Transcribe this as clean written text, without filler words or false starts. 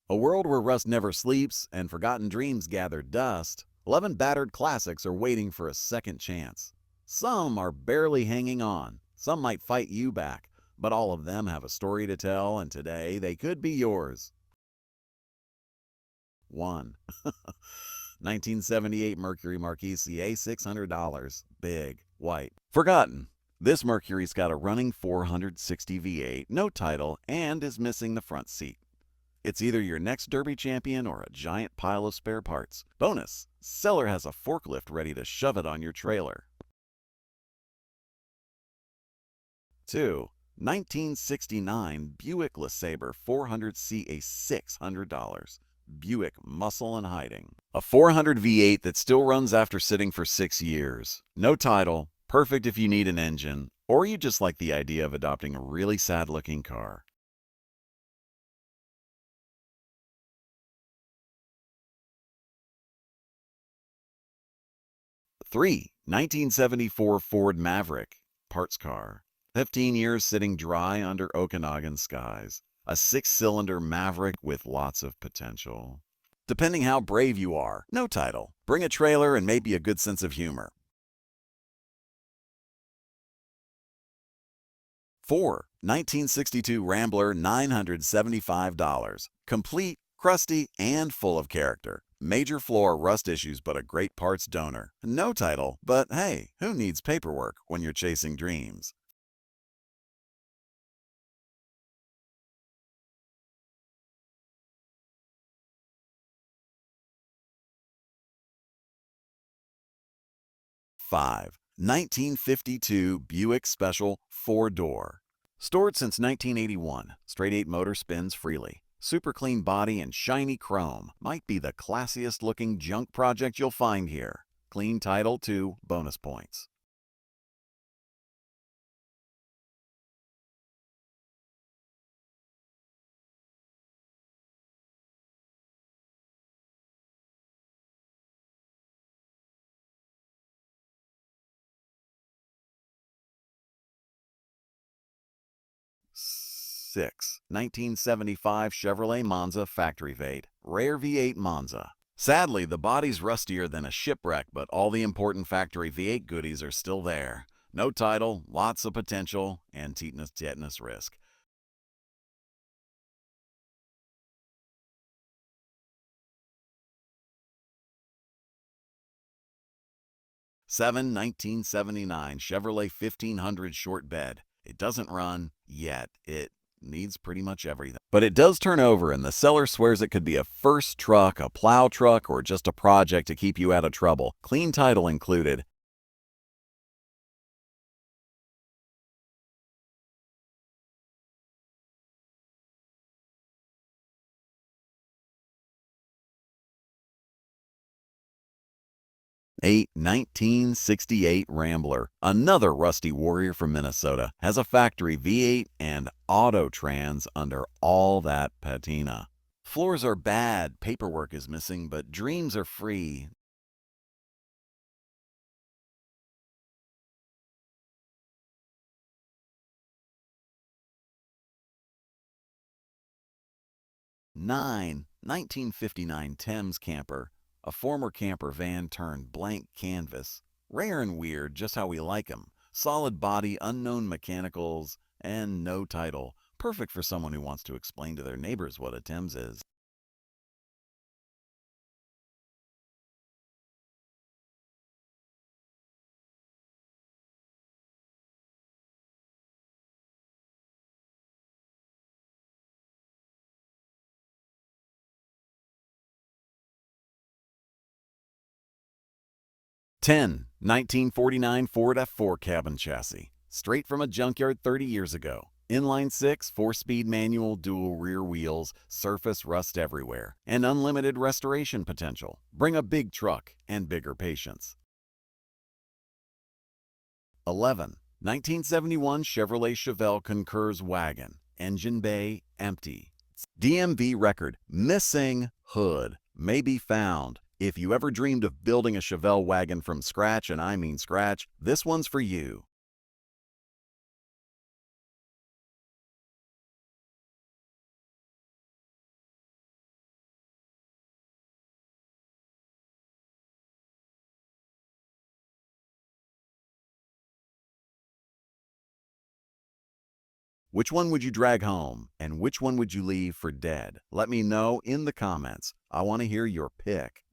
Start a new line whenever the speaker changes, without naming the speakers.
A world where rust never sleeps and forgotten dreams gather dust, 11 battered classics are waiting for a second chance. Some are barely hanging on, some might fight you back, but all of them have a story to tell, and today they could be yours. 1. 1978 Mercury Marquise A600. Big, white. Forgotten. This Mercury's got a running 460 V8, no title, and is missing the front seat. It's either your next Derby champion or a giant pile of spare parts. Bonus, seller has a forklift ready to shove it on your trailer. 2. 1969 Buick LeSabre 400C A600. Buick muscle and hiding. A 400 V8 that still runs after sitting for 6 years. No title, perfect if you need an engine, or you just like the idea of adopting a really sad-looking car. 3. 1974 Ford Maverick, parts car. 15 years sitting dry under Okanagan skies. A 6-cylinder Maverick with lots of potential. Depending how brave you are, no title. Bring a trailer and maybe a good sense of humor. 4. 1962 Rambler $975. Complete, crusty, and full of character. Major flaw or rust issues, but a great parts donor. No title, but hey, who needs paperwork when you're chasing dreams? 5. 1952 Buick Special 4-door. Stored since 1981, straight 8 motor spins freely. Super clean body and shiny chrome. Might be the classiest looking junk project you'll find here. Clean title too, bonus points. 6. 1975 Chevrolet Monza Factory Vade. Rare V8 Monza. Sadly, the body's rustier than a shipwreck, but all the important factory V8 goodies are still there. No title, lots of potential, and tetanus risk. 7. 1979 Chevrolet 1500 Short Bed. It doesn't run yet. It needs pretty much everything. But it does turn over, and the seller swears it could be a first truck, a plow truck, or just a project to keep you out of trouble. Clean title included. 8. 1968 Rambler. Another rusty warrior from Minnesota. Has a factory V8 and auto trans under all that patina. Floors are bad, paperwork is missing, but dreams are free. 9. 1959 Thames Camper. A former camper van turned blank canvas. Rare and weird, just how we like 'em. Solid body, unknown mechanicals, and no title. Perfect for someone who wants to explain to their neighbors what a Thames is. 10. 1949 Ford F4 cabin chassis. Straight from a junkyard 30 years ago. Inline 6, 4-speed manual, dual rear wheels, surface rust everywhere, and unlimited restoration potential. Bring a big truck and bigger patience. 11. 1971 Chevrolet Chevelle Concurs wagon. Engine bay empty. DMV record missing hood may be found. If you ever dreamed of building a Chevelle wagon from scratch, and I mean scratch, this one's for you. Which one would you drag home, and which one would you leave for dead? Let me know in the comments. I want to hear your pick.